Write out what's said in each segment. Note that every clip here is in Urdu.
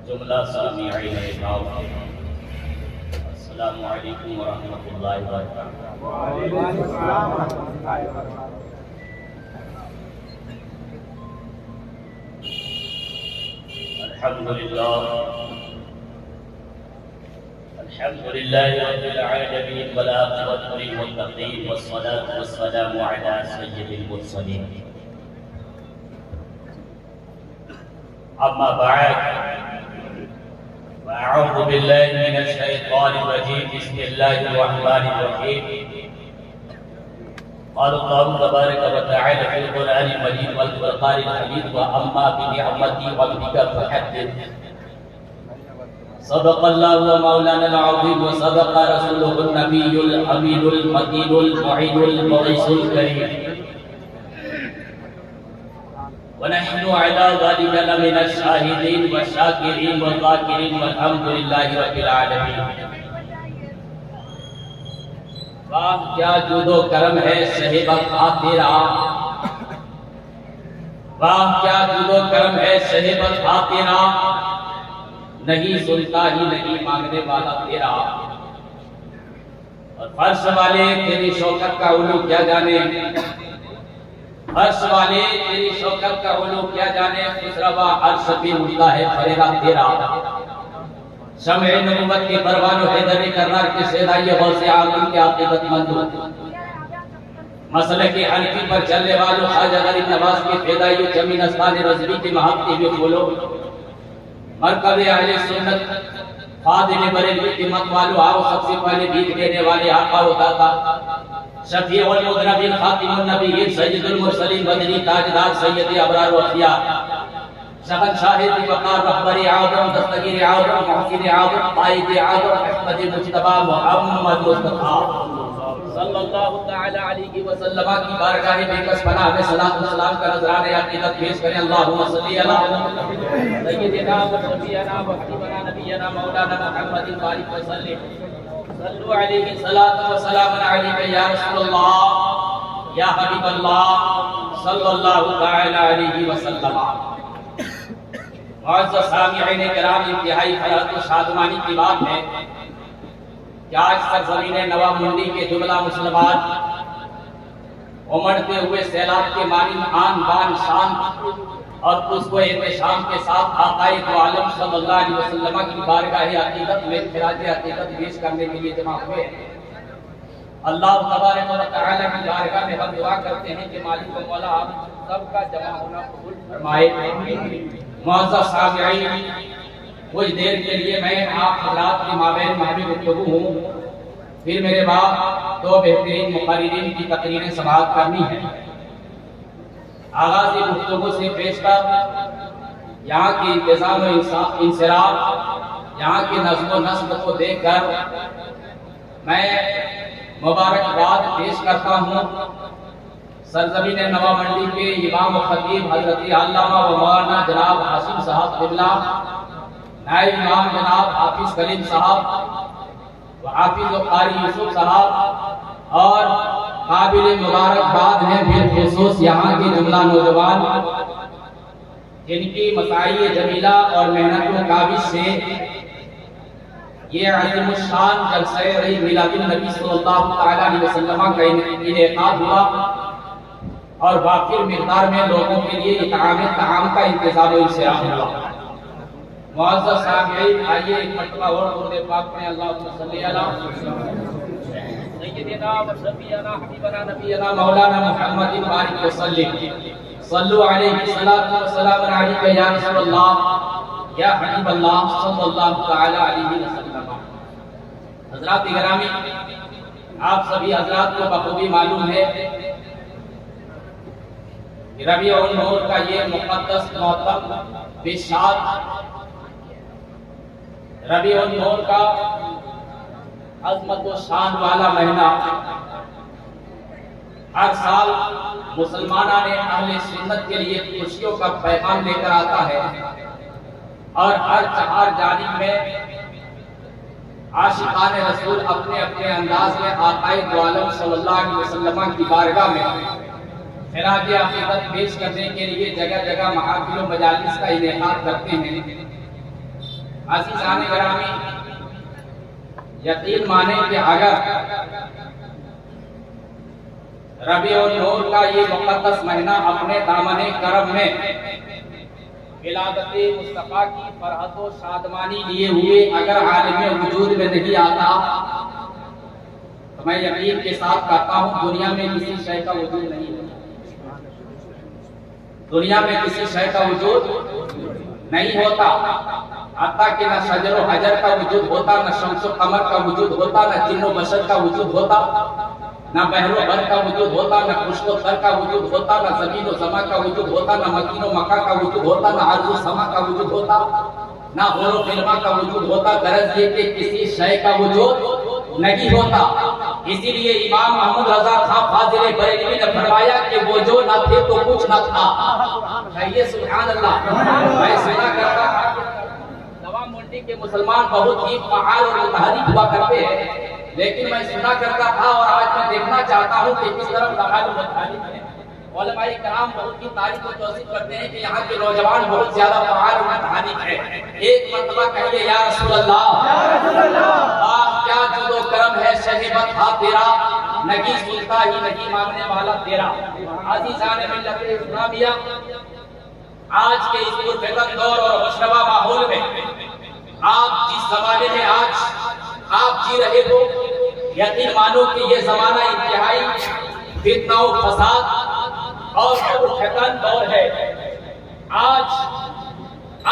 جملہ سامعین کرام، السلام علیکم ورحمۃ اللہ وبرکاتہ۔ وعلیکم السلام ورحمۃ اللہ وبرکاتہ۔ الحمد لله رب العالمين والعاقبة للمتقين والصلاة والسلام على سيد المرسلين، أما بعد فأعوذ بالله من الشيطان الرجيم، بسم الله الرحمن الرحيم۔ قال الله تبارك وتعالى في القرآن المجيد والفرقان الحميد، وأما بنعمة ربك فحدث۔ صدق الله مولانا العظيم، وصدق رسوله النبي الأمين المتين المعين المغيث الكريم، ونحن على ذلك لمن الشاهدين والشاكرين والذاكرين، والحمد لله رب العالمين۔ واہ کیا جود و کرم ہے صاحب عطا تیرا، واہ کیا جود و کرم ہے صاحب عطا تیرا، نہیں سنتا ہی نہیں مانگنے والا تیرا۔ اور فرش والے تیری شوکت کا علو کیا جانے، فرش والے تیری شوکت کا علو کیا جانے، خسروا عرش پہ اٹھتا ہے فریدا تیرا۔ شمع نبوت کے پروان و حیدر کرار کے سیدائی غوث اعظم کے عاقبت مندو، مسلک حنفی پر چلنے والوں خواجہ غریب نواز کے فدائی و جمین استان رضوی کے محبتی ہوئے پھولو، مرکز اہل سنت فاضل بریلوی کی مت والو، آؤ سب سے پہلے بھیک دینے والے آقا و داتا، شفیع المذنبین خاتم النبیین سید المرسلین بدری تاجدار سید ابرار و اخیار، شہن شاہد وقار رہبر اعظم دستگیر اعظم محسن اعظم قائد اعظم احمد مجتبی محمد مصطفیٰ صلی اللہ تعالی علیہ وسلم کی بارگاہ بے کس پناہ میں صلاۃ و سلام کا نذرانہ عقیدت پیش کریں۔ اللہم صلی علی سیدنا و نبینا و حبیبنا نبینا مولانا محمد بارک وسلم، صلو علیہ صلاۃ و سلام علیک یا رسول اللہ یا حبیب اللہ صلی اللہ تعالی علیہ وسلم۔ معزز سامعین کرام، انتہائی حیات و شادمانی کی بات ہے کہ آج سرزمین نوا منڈی کے جملہ مسلمان امڑتے ہوئے سیلاب کے مانند آن بان شان اور اس کو احتشام کے ساتھ آقا دو عالم صلی اللہ علیہ وسلم کی بارگاہ عقیدت میں خراج عقیدت پیش کرنے کے لیے جمع ہوئے ہیں۔ اللہ تبارک و تعالی کی بارگاہ میں ہم دعا کرتے ہیں کہ مالک و مولا آپ سب کا جمع ہونا قبول فرمائے۔ معزز سامعین، کچھ دیر کے لیے میں آپ حضرات کی مابین محبی گفتگو ہوں، پھر میرے بعد دو بہترین مقررین کی تقریریں سماعت کرنی ہے۔ آغاز گفتگو سے پیش کر یہاں کی انتظام و انصراف، یہاں کی نظم و نسق کو دیکھ کر میں مبارکباد پیش کرتا ہوں سرزمین نوا منڈی کے امام و خطیب حضرت علامہ و مولانا جناب حسین صاحب قبلہ، نائب امام جناب حافظ کلیم صاحب و حافظ و قاری یوسف صاحب، اور قابل مبارکباد ہیں بالخصوص یہاں کے جملہ نوجوان جن کی مساعی جمیلہ اور محنت و کاوش سے یہ عظیم الشان جلسہ عید میلاد النبی صلی اللہ علیہ وسلم کا انعقاد ہوا اور وافر مقدار میں لوگوں کے لیے اطعام طعام کا انتظام و انصراف ہوا۔ معزز سامعین، آئیے ایک مرتبہ اور درود پاک میں اللہم صلی علی سیدنا و شفیعنا حبیبنا نبینا مولانا محمد بارک وسلم، صلو علیہ صلاۃ و سلام علیک یا رسول اللہ یا حبیب اللہ صلی اللہ تعالی علیہ وسلم۔ حضرات گرامی، آپ سبھی حضرات کو بخوبی معلوم ہے ربیع النور کا یہ مقدس معتم بشاد ربیع النور کا عظمت و شان والا مہینہ ہر سال مسلمانہ نے اہل سنت کے لیے خوشیوں کا پیغام لے کر آتا ہے، اور ہر چہار جانب میں عاشقان رسول اپنے اپنے انداز میں آقا دو عالم صلی اللہ علیہ وسلم کی بارگاہ میں خراج عقیدت پیش کرنے کے لیے جگہ جگہ محافل و مجالس کا انعقاد کرتے ہیں۔ عزیزان گرامی، یقین مانیں کہ اگر ربیع النور کا یہ مقدس مہینہ اپنے دامن کرم میں ولادت مصطفیٰ کی فرحت و شادمانی لیے ہوئے اگر عالم وجود میں نہیں آتا تو میں یقین کے ساتھ کہتا ہوں دنیا میں کسی شے کا وجود نہیں ہے، دنیا میں کسی شے کا وجود نہیں ہوتا، حتیٰ کہ نہ شجر و حجر کا وجود ہوتا، نہ شمس و قمر کا وجود ہوتا، نہ جن و بشر کا وجود ہوتا، نہ بحر و بر کا وجود ہوتا، نہ خشک و تر کا وجود ہوتا، نہ زمین و سما کا وجود ہوتا، نہ مکین و مکہ کا وجود ہوتا، نہ عرض و سما کا وجود ہوتا، نہ غور و فلما کا وجود ہوتا، غرض یہ کہ کسی شے کا وجود نہیں ہوتا۔ اسی لیے امام احمد رضا خان فاضل بریلوی نے فرمایا کہ وہ جو نہ تھے تو کچھ نہ تھا۔ کہیے سبحان اللہ۔ میں سنا کرتا تھا نوا منڈی کے مسلمان بہت ہی فعال اور متحرک ہوا کرتے ہیں، لیکن میں سنا کرتا تھا اور آج میں دیکھنا چاہتا ہوں کہ کس طرح فعال و متحرک ہے۔ علماء کرام بہت ہی تعریف و توصیف کرتے ہیں کہ یہاں کے نوجوان بہت زیادہ فعال و متحرک ہے۔ ایک مرتبہ کہیے یا رسول اللہ، آپ کیا جود و کرم ہے شہیبت تھا تیرا، نہیں سنتا ہی نہیں ماننے والا تیرا۔ عزیزان ملت اسلامیہ، آج کے اس پرفتن دور اور خوشنما ماحول میں آپ جس زمانے میں آج آپ جی رہے ہو، یقین مانو کہ یہ زمانہ انتہائی فتنہ و فساد اور پرفتن دور ہے۔ آج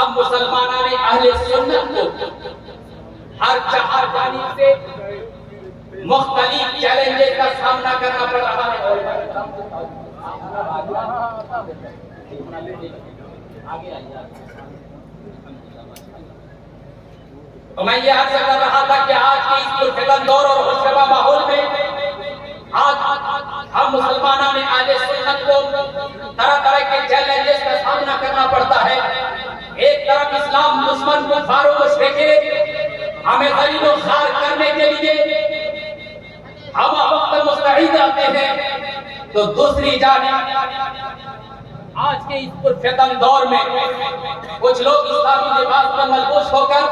اب مسلمانان اہل سنت کو ہر جانب سے مختلف چیلنجز کا سامنا کرنا پڑ رہا ہے۔ تو میں یہ عرض کر رہا تھا کہ آج کی اس پرفتن دور اور خوشنما ماحول میں آج ہم مسلمانوں نے اہل سنت کو طرح طرح کے چیلنجز کا سامنا کرنا پڑتا ہے۔ ایک طرف اسلام دشمن کو فاروق دیکھے ہمیں ذلیل و خوار کرنے کے لیے ہم وقت مستعد آتے ہیں، تو دوسری جانب آج کے اس پرفتن دور میں کچھ لوگ اسلامی لباس پر ملبوس ہو کر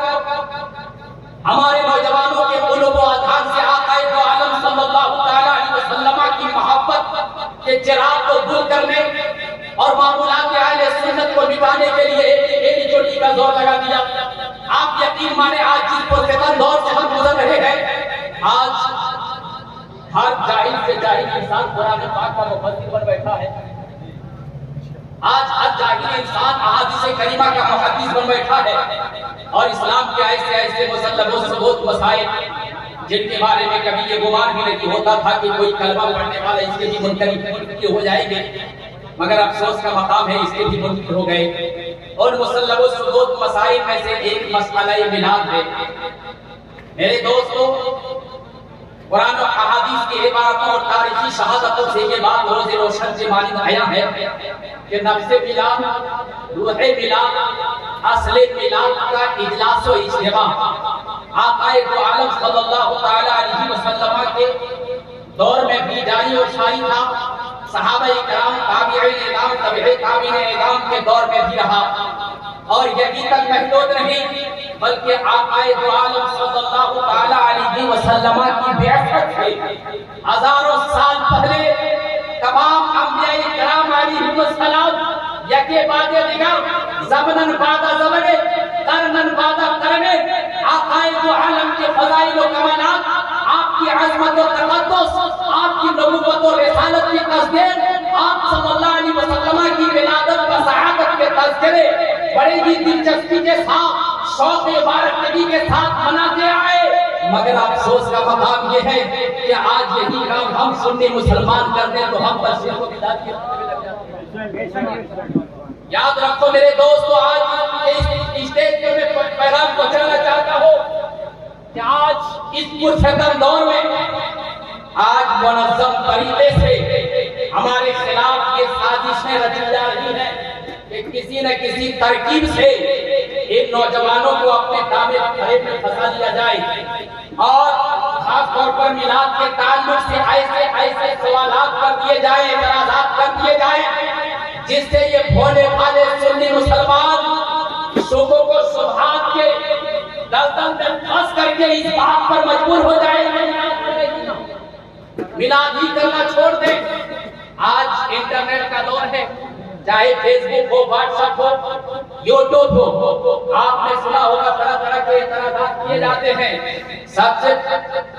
ہمارے نوجوانوں کے قلوب و اذہان سے آقا دو عالم صلی اللہ تعالیٰ علیہ وسلم کی محبت کے چراغ کو دور کرنے اور معمولات اہل سنت کو مٹانے کے لیے ایک چوٹی کا زور لگا دیا۔ آپ یقین مانے آج جس پرفتن دور سے ہم گزر رہے ہیں، آج ہر جاہل سے جاہل انسان قرآن پاک کا مفسر بن بیٹھا ہے۔ آج ہر جاہل انسان احادیث کریمہ کا محدث بن بیٹھا ہے، اور اسلام کے ایسے ایسے مسلم و ثبوت مسائل جن کے بارے میں کبھی یہ گمان بھی نہیں ہوتا تھا کہ کوئی کلمہ پڑھنے والا اس کے بھی منکر ہو جائیں گے، مگر افسوس کا مقام ہے اس کے بھی منکر ہو گئے۔ اور مسلم و ثبوت مسائل میں سے ایک مسئلہ میلاد ہے۔ میرے دوستو، قرآن و احادیث کی عبارتوں اور تاریخی شہادتوں سے یہ بات روز روشن سے معلوم آیا ہے کہ نفس میلاد، روح میلاد، اصل میلاد کا اجلاس و اجتماع آقا دو عالم صلی اللہ تعالیٰ علیہ وسلم کے دور میں بھی جاری اور ساری تھا، صحابہ کرام، تابعین اعظام، تابعی تابعین اعظام کے دور میں بھی رہا، اور یہی تک محدود نہیں بلکہ آقا دو عالم صلی اللہ تعالیٰ علیہ وسلم کی بعثت سے ہزاروں سال پہلے تمام انبیاء کرام علیہم السلام یکے بعد دیگر زمنن بعد زمن قرنن بعد قرن آقا دو عالم کے فضائل و کمالات، آپ کی عظمت و تقدس، آپ کی نبوت و رسالت کی تصدیق، آپ صلی اللہ علیہ وسلم کی ولادت و سعادت کے تذکرے بڑے ہی دلچسپی کے ساتھ شوق بارکگی کے ساتھ مناتے آئے، مگر افسوس کا مقام یہ ہے کہ آج یہی کام ہم سنی مسلمان کرتے ہیں تو ہم پر شرک و بدعت کے یاد رکھو میرے دوستو، آج اس اسٹیج پر میں پیغام پہنچانا چاہتا ہوں کہ آج اس پرفتن دور میں آج منظم طریقے سے ہمارے خلاف یہ سازشیں رچی جا رہی ہیں کہ کسی نہ کسی ترکیب سے ان نوجوانوں کو اپنے دامن فریب میں پھنسا دیا جائے اور خاص طور پر میلاد کے تعلق سے ایسے سوالات کر دیے جائیں، اعتراضات کر دیے جائیں جس سے یہ بھولے بھالے سنی مسلمان شبہوں کو شبہات کے دلدل میں پھنس کر کے اس بات پر مجبور ہو جائے میلاد ہی کرنا چھوڑ دیں۔ آج انٹرنیٹ کا دور ہے، چاہے فیس بک ہو، واٹس ایپ ہو، یوٹیوب ہو، آپ نے سنا ہوگا طرح طرح کے اعتراضات کیے جاتے ہیں۔ سب سے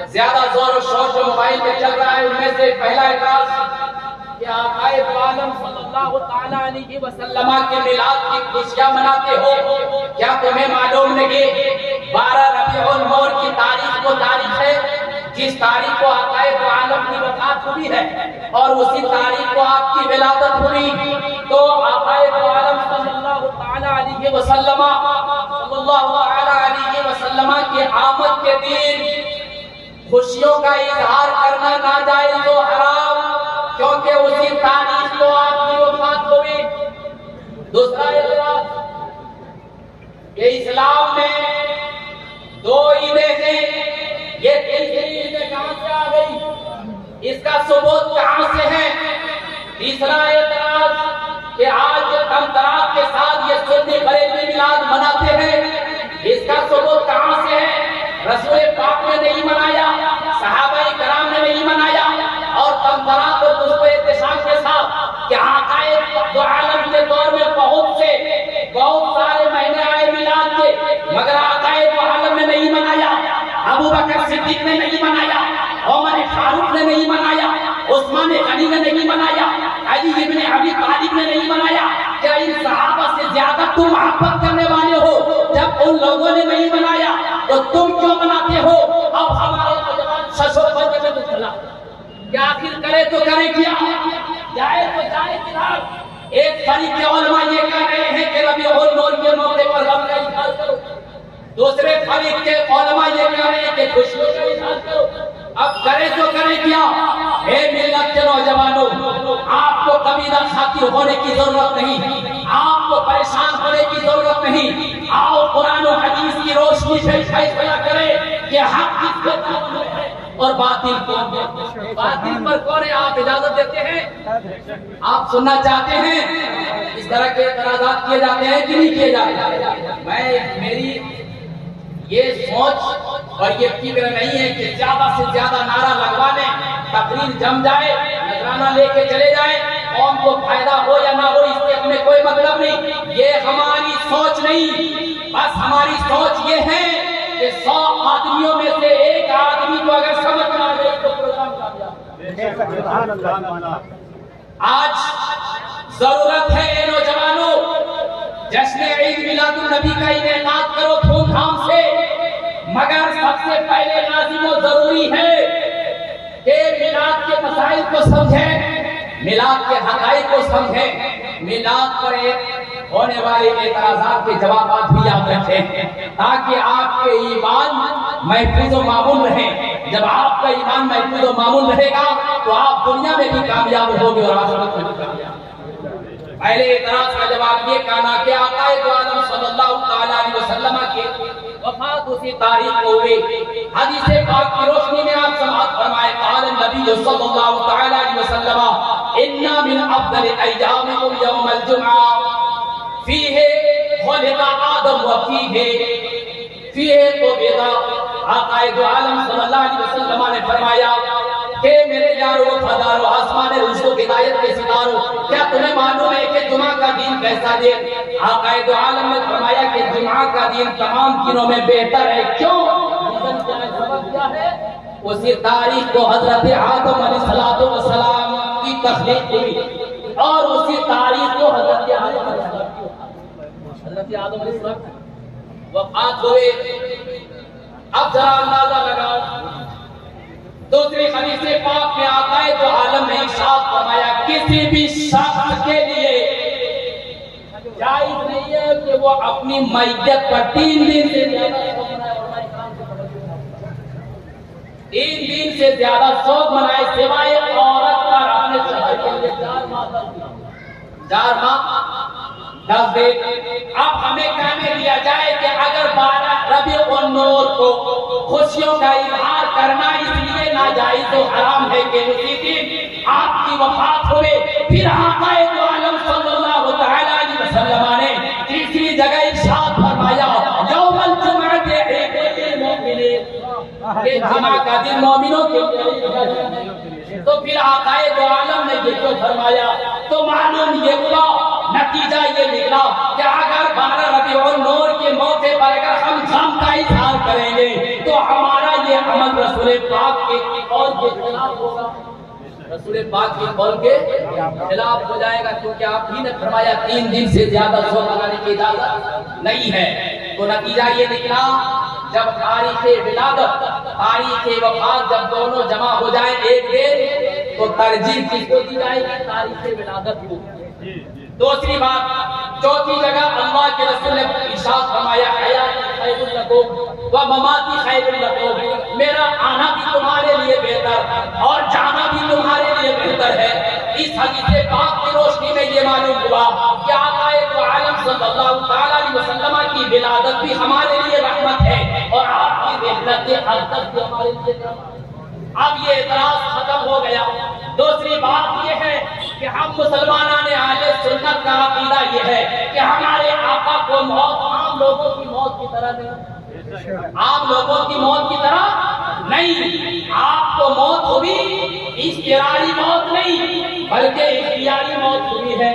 زیادہ زور و شور جو موبائل پہ چل رہا ہے ان میں سے پہلا اعتراض کہ آقا دو عالم صلی اللہ تعالی علیہ وسلم کے میلاد کی خوشیاں مناتے ہو، کیا تمہیں معلوم نہیں 12 ربیع الاول کی تاریخ کو تاریخ ہے جس تاریخ کو آقا دو عالم کی وفات ہوئی ہے اور اسی تاریخ کو آپ کی ولادت ہوئی، تو آقا دو عالم صلی اللہ تعالی علیہ وسلم کی آمد کے دن خوشیوں کا اظہار کرنا ناجائز و حرام، کیونکہ اسی تاریخ کو آپ کی وفات ہوئی۔ دوسرا اعتراض کہ اسلام میں 2 عیدیں ہیں، یہ تیسری عید کہاں سے آ گئی، اس کا ثبوت کہاں سے ہے؟ تیسرا اعتراض کہ آج تمتراط کے ساتھ یہ سنی بریلوی میلاد مناتے ہیں، اس کا ثبوت کہاں سے ہے؟ رسول پاک نے نہیں منایا، صحابہ کرام نے نہیں منایا، اور تمتراط اور دوسرے احتشام کے ساتھ کہ آقا دو عالم کے دور میں بہت سارے مہینے آئے میلاد کے، مگر آقا دو عالم نے نہیں منایا، ابو بکر صدیق نے نہیں منایا، عمر فاروق نے نہیں منایا، عثمان غنی نے نہیں منایا، علی ابن ابی طالب نے نہیں منایا۔ کیا ان صحابہ سے زیادہ تم محبت کرنے والے ہو؟ جب ان لوگوں نے نہیں منایا تو تم کیوں مناتے ہو؟ اب ہمارے نوجوان ششو بن کے نکلا کہ آخر کرے تو کرے کیا، جائے تو جائے کیا۔ ایک فریق علماء یہ کہہ رہے ہیں کہ ربیع الاول کے موقع پر غم کا اظہار کرو، دوسرے فریق کے علماء یہ کہہ رہے ہیں کہ خوشیوں کا اظہار کرو۔ اب کرے تو کرے کیا؟ اے ملت کے نوجوانوں، آپ کو قبیلہ خاطر ہونے کی ضرورت نہیں، آپ کو پریشان ہونے کی ضرورت نہیں۔ آؤ قرآن و حدیث کی روشنی سے فیصلہ کریں کہ حق کس کو قابل ہے اور باطل کون ہے۔ باطل پر کون ہے؟ آپ اجازت دیتے ہیں؟ آپ سننا چاہتے ہیں؟ اس طرح کے اعتراضات کیے جاتے ہیں کہ نہیں کیے جاتے؟ میری یہ سوچ اور یہ فکر نہیں ہے کہ زیادہ سے زیادہ نعرہ لگوا لیں، تقریر جم جائے، نذرانہ لے کے چلے جائیں، قوم کو فائدہ ہو یا نہ ہو اس سے ہمیں کوئی مطلب نہیں۔ یہ ہماری سوچ نہیں، بس ہماری سوچ یہ ہے کہ 100 آدمیوں میں سے ایک آدمی کو اگر سمجھ میں آ جائے تو پروگرام کامیاب۔ آج ضرورت ہے اے نوجوانوں، جشن عید میلاد النبی کا انعقاد کرو دھوم دھام سے، مگر سب سے پہلے لازم و ضروری ہے کہ میلاد کے مسائل کو سمجھیں، میلاد کے حقائق کو سمجھیں، میلاد پر ہونے والے اعتراضات کے جوابات بھی یاد رکھیں تاکہ آپ کے ایمان محفوظ و مامون رہے۔ جب آپ کا ایمان محفوظ و مامون رہے گا تو آپ دنیا میں بھی کامیاب ہوگے اور آخرت میں بھی کامیاب۔ پہلے اعتراض کا جواب یہ کہنا کہ آقا دو عالم صلی اللہ تعالی علیہ وسلم کی وفات اسی تاریخ کو ہوئی۔ حدیث پاک کی روشنی میں آپ سماعت فرمائے، قال النبی صلی اللہ تعالی علیہ وسلم انا من افضل ایامکم یوم الجمعہ فیہ خلق آدم فیہ قبض۔ آقا دو عالم صلی اللہ علیہ وسلم نے فرمایا کہ میرے یارو وفادارو، آسمان رشد و ہدایت کے ستاروں، کیا تمہیں معلوم ہے کہ جمعہ کا دن کیسا دن؟ آقا دو عالم نے فرمایا کہ جمعہ کا دن تمام دنوں میں بہتر ہے۔ کیوں؟ سبب کیا ہے؟ اسی تاریخ کو حضرت آدم علیہ السلام کی تخلیق ہوئی اور اسی تاریخ کو حضرت آدم علیہ السلام وفات ہوئے۔ اب ذرا اندازہ لگاؤ، دوسری حدیث پاک میں آقا دو عالم نے ارشاد فرمایا کسی بھی شخص کے لیے جائز نہیں ہے کہ وہ اپنی میت پر 3 دن سے زیادہ سوگ منائے سوائے عورت پر اپنے شوہر کے لیے 4 ماہ 10 دن۔ اب ہمیں کہنے دیا جائے کہ اگر 12 ربیع الاول کو خوشیوں کا اظہار کرنا اس لیے ناجائز و حرام ہے کہ اسی دن آپ کی وفات ہوئے. پھر آقا دو عالم صلی اللہ تعالی علیہ وسلم نے تیسری جگہ ارشاد فرمایا یوم الجمعہ عید المؤمنین، یہ جمعہ کا دن مومنوں کے لیے. تو پھر آقا دو عالم نے یہ جو فرمایا تو معلوم یہ ہوا، نتیجہ یہ نکلا کہ اگر 12 ربیع النور کے موقع پر اگر ہم غم کا اظہار کریں گے تو ہمارا یہ عمل رسول پاک کے قول کے خلاف ہوگا، رسول پاک کے قول کے خلاف ہو جائے گا، کیونکہ آپ ہی نے فرمایا 3 دن سے زیادہ سو منانے کی اجازت نہیں ہے. تو نتیجہ یہ نکلا جب تاریخ ولادت تاریخ وفات جب دونوں جمع ہو جائیں ایک دن تو ترجیح کس کو دی جائے گی؟ تاریخ ولادت کو. دوسری بات، چوتھی جگہ اللہ کے رسول نے ارشاد فرمایا حیات خیر لکم و مماتی خیر لکم، میرا آنا بھی تمہارے لیے بہتر اور جانا بھی تمہارے لیے بہتر ہے. اس حدیث پاک کی روشنی میں یہ معلوم ہوا کہ آقا دو عالم صلی اللہ تعالی علیہ وسلم کی ولادت بھی ہمارے لیے رحمت ہے اور آپ کی رحلت ارتب بھی ہمارے لیے رحمت ہے. اب یہ اعتراض ختم ہو گیا. دوسری بات یہ ہے کہ ہم مسلمانان اہل سنت کا عقیدہ یہ ہے کہ ہمارے آقا کو موت عام لوگوں کی موت کی طرح نہیں، عام لوگوں کی موت کی طرح نہیں. آپ کو موت ہوئی اضطراری موت نہیں بلکہ اختیاری موت ہوئی ہے،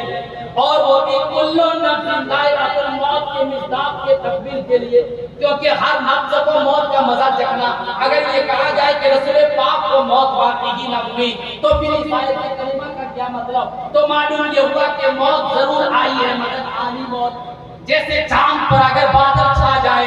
اور وہ بھی کل نفس ذائقۃ الموت کے مصداق کے تکمیل کے لیے، کیونکہ ہر نفس کو موت کا مزہ چکھنا. اگر یہ کہا جائے کہ رسول پاک کو موت واقعی ہی نہ ہوئی تو پھر اس آیت کریمہ کا کیا مطلب؟ تو معلوم یہ ہوا کہ موت ضرور آئی ہے مگر آنی موت. جیسے چاند پر اگر بادل چھا جائے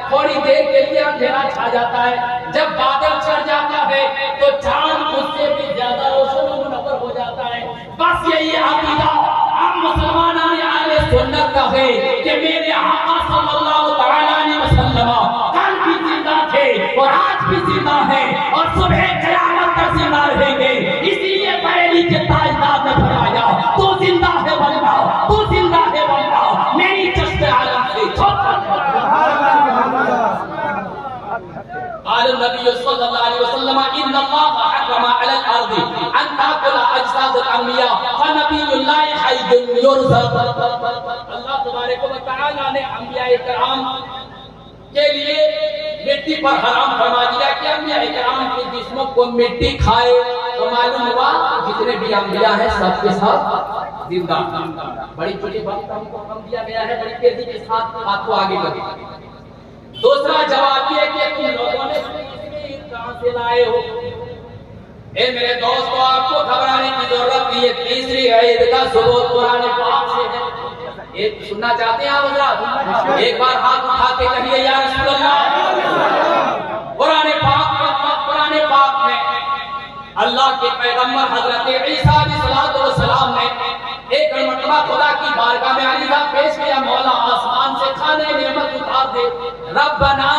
تھوڑی دیر کے لیے اندھیرا چھا جاتا ہے، جب بادل چھڑ جاتا ہے تو چاند اس سے بھی زیادہ روشن و منور ہو جاتا ہے. بس یہی عقیدہ ہم مسلمانان اہل سنت کا ہے کہ میرے آقا صلی اللہ تعالی علیہ وسلم کل بھی زندہ تھے اور آج بھی زندہ ہیں اور صبح قیامت تک زندہ رہیں گے. اس لیے بریلی کے تاجدار نے فرمایا تو زندہ ہے بندہ، تو زندہ ہے بندہ، میری چشم عالم سے قال النبي صلى الله عليه وسلم ان الله حرم على الارض ان تاكل اجساد الانبياء فنبي الله حي يرزق. اللہ تبارک و تعالی نے انبیاء کرام کے لیے مٹی پر حرام فرما دیا کہ انبیاء کرام کے جسموں کو مٹی کھائے. تو معلوم ہوا جتنے بھی انبیاء ہیں سب کے ساتھ زندہ. بڑی چھوٹی بات ہم کو کم دیا گیا ہے، بڑی تیزی کے ساتھ بات کو آگے بڑھیں. دوسرا جواب یہ کہ تم لوگوں نے کہاں سے لائے ہو؟ اے میرے دوستو، آپ کو گھبرانے کی ضرورت نہیں ہے. تیسری عید کا ثبوت قرآن پاک سے ہے. ایک سننا چاہتے ہیں آپ حضرات؟ ایک بار ہاتھ اٹھا کے کہیے یا رسول اللہ. قرآن پاک میں اللہ کے پیغمبر حضرت عیسیٰ علیہ السلام نے ایک مرتبہ خدا کی بارگاہ میں عریضہ پیش کیا، مولا آسمان سے کھانے نعمت اتار دے. ربنا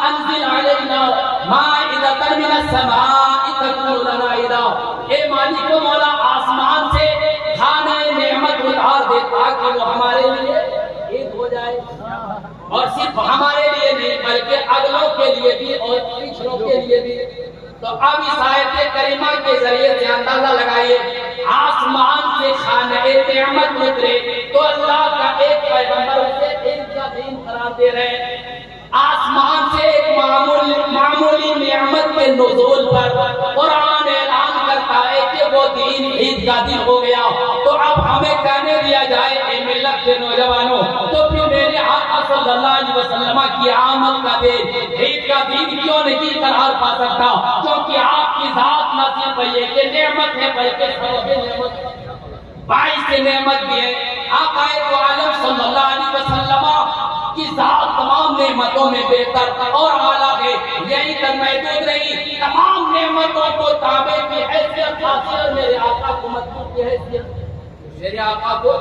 انزل علینا مائدۃ من السماء تکون لنا عیدا. اے مالک و مولا آسمان سے کھانے نعمت اتار دے تاکہ وہ ہمارے لیے عید ہو جائے، اور صرف ہمارے لیے نہیں بلکہ اگلوں کے لیے بھی اور پچھلوں کے لیے بھی. تو اب اس آیت کریمہ کے ذریعے سے اندازہ لگائیے، آسمان سے کھانے نعمت اترے تو اللہ کا ایک پیغمبر اسے عید کا دن قرار دے رہے ہیں. آسمان سے ایک معمولی نعمت کے نزول پر قرآن اعلان کرتا ہے کہ وہ دن عید کا دن ہو گیا. تو اب ہمیں کہنے دیا جائے اے ملت کے نوجوانوں، تو پھر میرے آقا صلی اللہ علیہ وسلم کی آمد کا دن عید کا دن کیوں نہیں قرار پا سکتا؟ کیونکہ آپ کی ذات نہ صرف یہ کہ نعمت ہے بلکہ سبب نعمت، باعث نعمت بھی ہے. آقا دو عالم صلی اللہ علیہ وسلم کی ذات تمام نعمتوں میں بہتر اور اعلیٰ ہے. یہی تک محدود رہی، تمام نعمتوں کو تابع کی حیثیت حاصل. میرے آقا کو مطلوب کی حیثیت، میرے آقا کو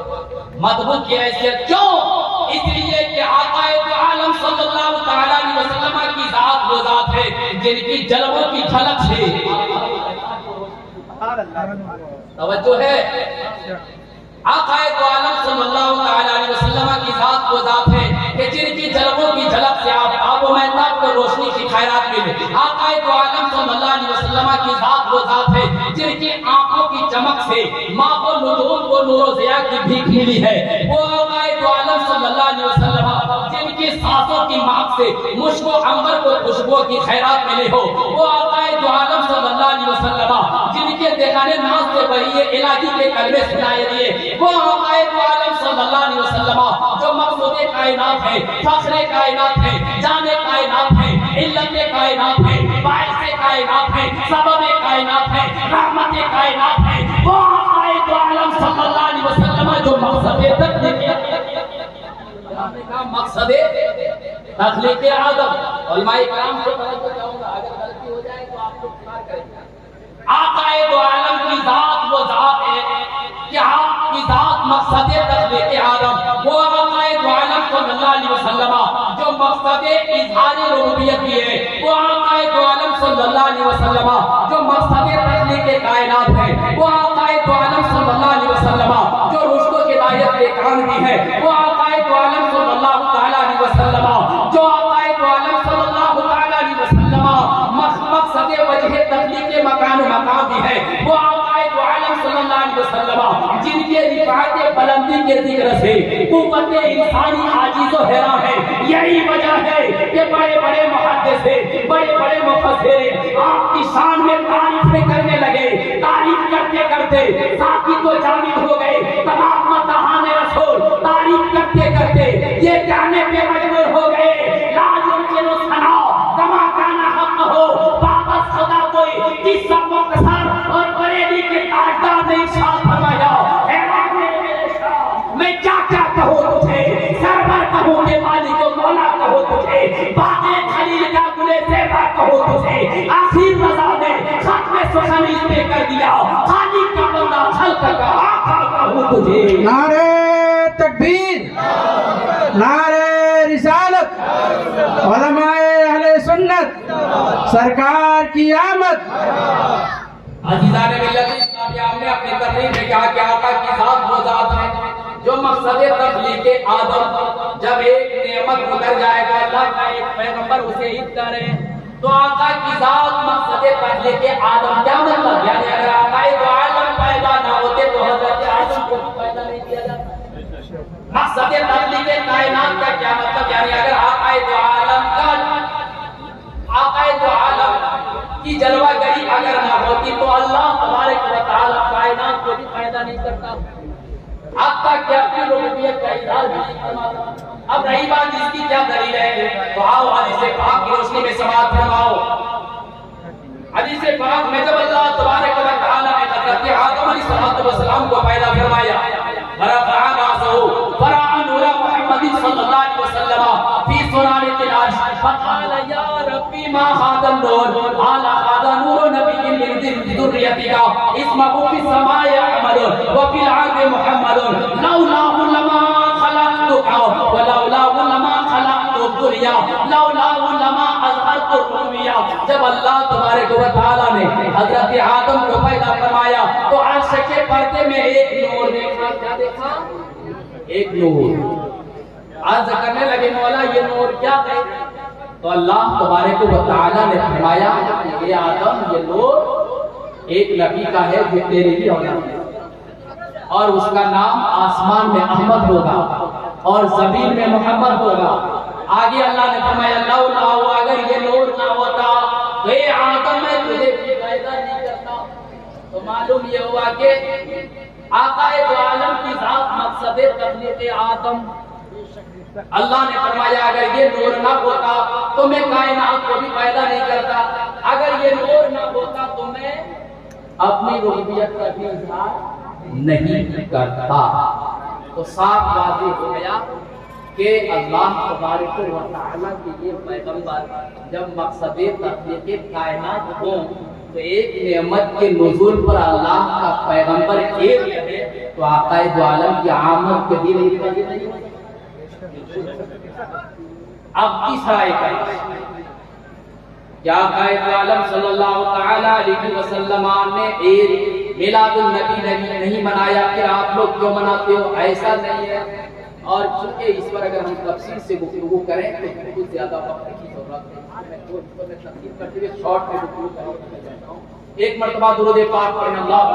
مطلوب کی حیثیت کیوں؟ اس لیے کہ آقا دو عالم صلی اللہ تعالی علیہ وسلم کی ذات وہ ذات ہے جن کی جلووں کی جھلک سے توجہ ہے. آقا دو عالم صلی اللہ تعالی علیہ وسلم کی ذات وہ ذات ہے کہ جن کی جلووں کی جھلک سے آپ و محتاب کو روشنی خیرات ملے۔ آقا دو عالم صلی اللہ علیہ وسلم کی ذات وہ ذات ہے جن کی آنکھوں کی چمک سے ماں کو نجوم کو نور و ضیاء کی بھیک ملی ہے۔ وہ آقا دو عالم صلی اللہ علیہ وسلم جن کی سانسوں کی مہک سے مشک و عنبر کو خوشبو کی خیرات ملی ہو۔ وہ آقا دو عالم صلی اللہ علیہ وسلم جن کے دہانے ناز سے وحی الہی کے کلمے سنائے دیے۔ وہ آقا دو عالم صلی اللہ علیہ وسلم جو مقصود کائنات ہے، فخر کائنات ہے، جان کائنات ہے، علت کائنات ہے، باعث کائنات ہے، سبب کائنات ہے، رحمت کائنات ہے۔ وہ آقا دو عالم صلی اللہ علیہ وسلم جو مقصد تخلیق آدم، علماء کرام کو توجہ چاہوں گا، اگر غلطی ہو جائے تو آپ کو اختیار کریں گے۔ آقا دو عالم کی ذات وہ ذات ہے کہ آپ کی ذات مقصد تخلیق آدم، وہ آقا دو عالم صلی اللہ علیہ وسلم جو مقصد اظہار ربوبیت کی ہے، وہ آقا دو عالم صلی اللہ علیہ وسلم جو مقصد تخلیق کائنات ہے، وہ آقا دو عالم صلی اللہ علیہ وسلم جو رشد و ہدایت کے کام کی ہے، وہ آقا دو عالم صلی اللہ تعالی علیہ وسلم جو آقا دو عالم صلی اللہ تعالی علیہ وسلم مقصد وجہ تخلیق مکان و مقام بھی ہے، وہ آقا دو عالم صلی اللہ علیہ وسلم جن کے رفعت بلندی کے ذکر سے قوت انسانی عاجز و حیران ہے۔ یہی وجہ ہے کہ بڑے بڑے محدث بڑے بڑے مفسر آپ کی شان میں تعریفیں کرنے لگے، تعریف کرتے کرتے ساتھی تو جامد ہو گئے، تمام مداحان رسول تعریف کرتے کرتے یہ کہنے پہ مجبور ہو گئے، لا یمکن ثنا کما کان حق ہو، واپس خدا کوئی قصہ مختصر اور بریلی کے تاجدار نے ارشاد فرمایا، حیران ہے میرے شاہ میں کیا کیا کہوں تجھے، سرور کہوں کہ مالک و مولا کہوں تجھے، باغ خلیل کا گلے زیبا کہوں تجھے، آخر رضا نے ختم سخن اس پہ کر دیا، خالق کا بندہ خلق کا آقا کہوں تجھے۔ نعرہ تکبیر، نعرہ رسالت، علماء اہل سنت، سرکار کی آمد۔ عزیزان ملت اسلامیہ نے اپنی تقریر میں کہا کہ آقا کی ذات وہ ذات ہے جو مقصد تخلیق آدم، جب ایک نعمت گزر جائے گا اللہ کا ایک پیغمبر اسے عید کرے تو آقا کی ذات مقصد تخلیق آدم، کیا مطلب؟ یعنی اگر آقا دو عالم پیدا نہ ہوتے تو حضرت آدم کو پیدا نہیں کیا جاتا۔ مقصد تخلیق کائنات کا کیا مطلب؟ یعنی اگر آقا دو عالم کی جلوہ گری اگر نہ ہوتی تو اللہ تبارک و تعالی کائنات کو بھی پیدا نہیں کرتا، حتیٰ کہ اپنی ربوبیت کا اظہار بھی نہیں فرماتا۔ اب رہی بات اس کی کیا دلیل ہے تو آؤ حدیث پاک کی روشنی میں سماعت فرماؤ۔ حدیث پاک میں جب اللہ تبارک و تعالی نے حضرت آدم علیہ السلام کو پیدا فرمایا، فرفع رأسه فرأى نور محمد صلی اللہ علیہ وسلم فی سنانۃ العرش فقال یا ربی ما هذا النور قال هذا نور نبی من ذریتک اسمه فی السماء احمد وفی الارض محمد لولاه لما خلقتک ولولاه لما خلقت الدنیا لولاه لما اظہرت الربوبیہ۔ جب اللہ تبارک و تعالی نے حضرت آدم کو پیدا فرمایا تو عرش کے پردے میں ایک نور دیکھا۔ کیا دیکھا؟ ایک نور۔ عرض کرنے لگے مولا یہ نور کیا ہے؟ تو اللہ تبارک و تعالی نے فرمایا کہ اے آدم یہ نور ایک نبی کا ہے جو تیرے لیے اولاد ہے، اور اس کا نام آسمان میں احمد ہوگا اور زمین میں محمد ہوگا۔ آگے اللہ نے فرمایا لولا اگر یہ نور نہ ہوتا تو اے آدم میں تجھے بھی پیدا نہیں کرتا۔ تو معلوم یہ ہوا کہ آقا دو عالم کی ذات مقصد تخلیق آدم۔ اللہ نے فرمایا اگر یہ نور نہ ہوتا تو میں کائنات کو بھی پیدا نہیں کرتا، اگر یہ نور نہ ہوتا تو میں اپنی ربوبیت کا بھی اظہار نہیں کرتا۔ تو صاف واضح ہو گیا کہ اللہ تبارک و تعالیٰ کے یہ پیغمبر جب مقصد تخلیق کائنات ہوں تو ایک نعمت کے نزول پر اللہ کا پیغمبر ایک ہے تو آقا دو عالم کی آمد کے دن نہیں ہوتا۔ اب تیسرا ایک کیا آقا دو عالم صلی اللہ تعالی علیہ وسلم نے ایک میلاد النبی نہیں منایا، پھر آپ لوگ کیوں مناتے ہو؟ ایسا نہیں ہے، اور چونکہ اس پر اگر ہم تفصیل سے گفتگو کریں تو بہت زیادہ وقت کی ضرورت ہے، میں تفصیل کرتے ہوئے شارٹ میں گفتگو کرنا چاہتا ہوں۔ ایک مرتبہ درود پاک پڑھیں، اللہم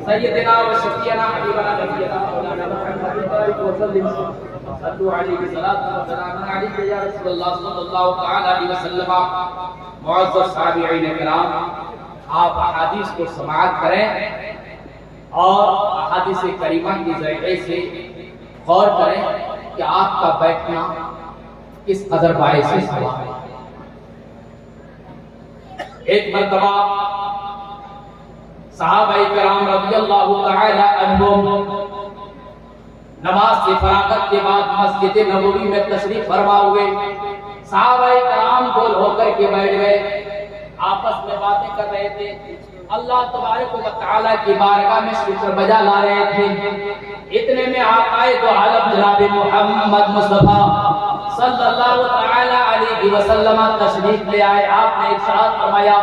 سیدنا و شفیعنا حبیبنا نبینا مولانا محمد وسلم صلو علیہ الصلوۃ والسلام علیک یا رسول اللہ صلی اللہ تعالی علیہ وسلم۔ معزز سامعین کرام، آپ احادیث کو سماعت کریں اور احادیث کریمہ کی ذریعے سے غور کریں کہ آپ کا بیٹھنا کس قدر باعث ثواب ہے۔ ایک مرتبہ صحابہ کرام رضی اللہ تعالی عنہم نماز سے فراغت کے بعد مسجد نبوی میں تشریف فرما ہوئے، صحابہ کرام گول ہو کر کے بیٹھ گئے، آپس میں باتیں کر رہے تھے، اللہ تبارک و تعالی کی بارگاہ میں شکر بجا لا رہے تھے۔ اتنے میں آقا دو عالم جناب محمد مصطفیٰ صلی اللہ تعالی علیہ وسلم تشریف لے آئے۔ آپ نے ارشاد فرمایا،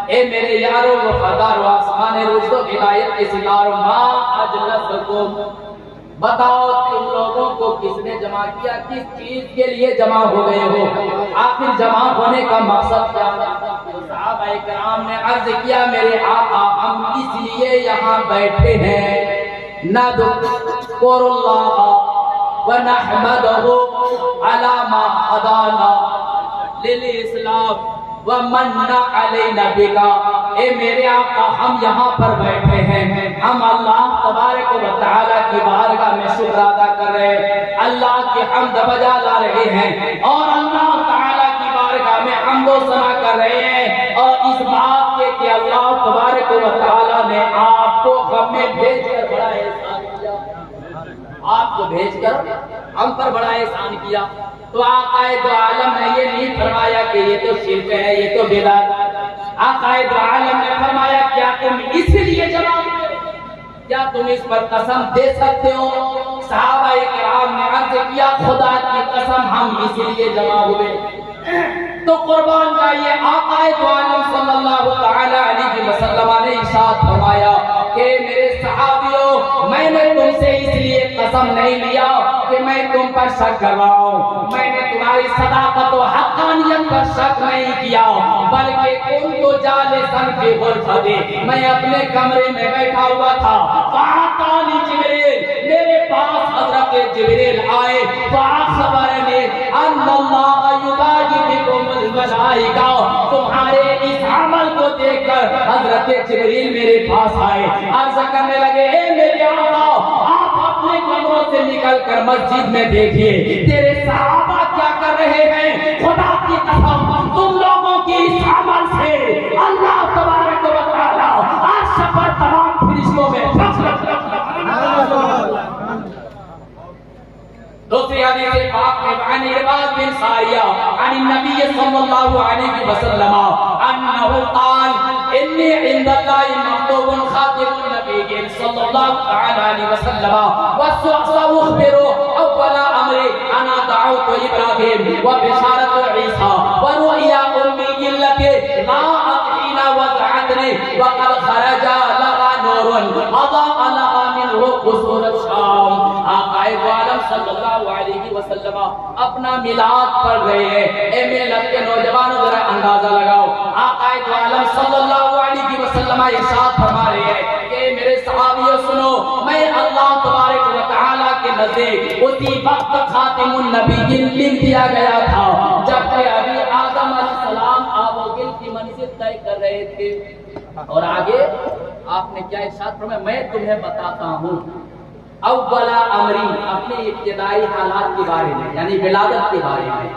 اے میرے یارو وفادارو، آسمان روز و ہدایت کے ستاروں، ما اجلسکم، بتاؤ تم لوگوں کو کس نے جمع کیا، کس چیز کے لیے جمع ہو گئے ہو، آخر جمع ہونے کا مقصد کیا ہے؟ صحابہ کرام نے عرض کیا، میرے آقا ہم اس لیے یہاں بیٹھے ہیں، نذکر اللہ ونحمدہ علی ما ہدانا للاسلام ومن علینا بکا۔ اے میرے آقا ہم یہاں پر بیٹھے ہیں، ہم اللہ تبارک و تعالی کی بارگاہ میں شکر ادا کر رہے ہیں، اللہ کی حمد بجا لا رہے ہیں اور اللہ تعالی کی بارگاہ میں حمد و ثنا کر رہے ہیں، اور اس بات کے کہ اللہ تبارک و تعالی نے آپ کو ہمیں بھیج کر بڑا احسان کیا، آپ کو بھیج کر ہم پر بڑا احسان کیا۔ تو آقا دو عالم نے یہ نہیں فرمایا کہ یہ تو شرک ہے، یہ تو بدعت۔ آقا دو عالم نے فرمایا، کیا تم اس لیے جمع ہوئے، کیا تم اس پر قسم دے سکتے ہو؟ صحابہ کرام نے عرض کیا، خدا کی قسم ہم اس لیے جمع ہوئے۔ تو قربان جائیے، آقا دو عالم صلی اللہ تعالی علیہ وسلم نے ارشاد فرمایا کہ میرے صحابیوں، میں نے تم سے اس لیے قسم نہیں لیا کہ میں تم پر شک کر رہا ہوں، میں نے تمہاری صداقت و حقانیت پر شک نہیں کیا، بلکہ کنت جالسا فی غرفتی، میں اپنے کمرے میں بیٹھا ہوا تھا، فاتانی جبریل، میرے پاس حضرت جبریل آئے، فاخبرنی ان اللہ یباہی بکم الملائکہ، تمہارے اس عمل کو دیکھ کر حضرت جبریل میرے پاس آئے، عرض کرنے لگے، اے میرے آقا آپ اپنے کمروں سے نکل کر مسجد میں دیکھیے تیرے صحابہ کیا کر رہے ہیں، خدا کی قسم تم لوگوں کی اس عمل سے اللہ تبارک و تعالی عرش پر تمام فرشتوں میں فخر کرتا ہے۔ دوسری حدیث پاک میں عن عباد بن ساریہ عن النبی صلی اللہ علیہ وسلم انہ قال انی عند اللہ مکتوب خاتم النبی صلی اللہ علیہ وسلم واستخبر اول امر انا دعوت ابراہیم وبشارت عیسیٰ ورؤیا امی التي لا اطعنا وضعتنی وقد خرج لها نور اضاء لها منه قصور الشام۔ آقا عالم صلی اللہ علیہ وسلم اپنا میلاد پڑھ رہے ہیں۔ اے ملت کے نوجوانوں ذرا اندازہ لگاؤ، آقا عالم صلی اللہ علیہ وسلم ارشاد فرما رہے ہیں کہ میرے صحابیوں سنو، میں اللہ تبارک و تعالی کے نزدیک اسی وقت خاتم النبیین لکھ دیا گیا تھا جبکہ ابھی آدم علیہ السلام آب و گل کی منزل طے کر رہے تھے۔ اور آگے آپ نے کیا ارشاد فرمایا، میں تمہیں بتاتا ہوں اولا امری، اپنے ابتدائی حالات کے بارے میں، یعنی ولادت کے بارے میں۔